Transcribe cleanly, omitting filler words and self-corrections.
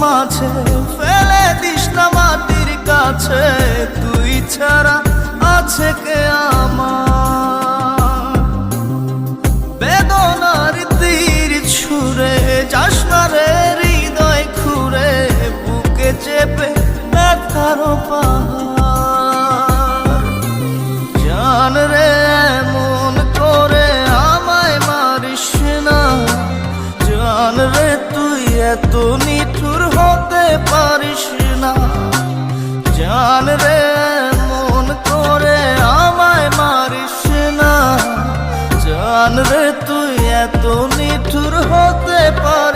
মাঝে ফেলে দিস না মাটির কাছে, তুই ছাড়া আছে কে আমার? বেদনার তীর ছুঁড়ে যাস না রে হৃদয় খুঁড়ে, বুকে চেপে ব্যথার পাহাড়। জান রে এমন করে আমায় মারিস না, জান রে তুই এত নিঠুর হতে পারিস না। জান রে এমন করে আমায় মারিস না, জান রে তুই এত নিঠুর হতে পারিস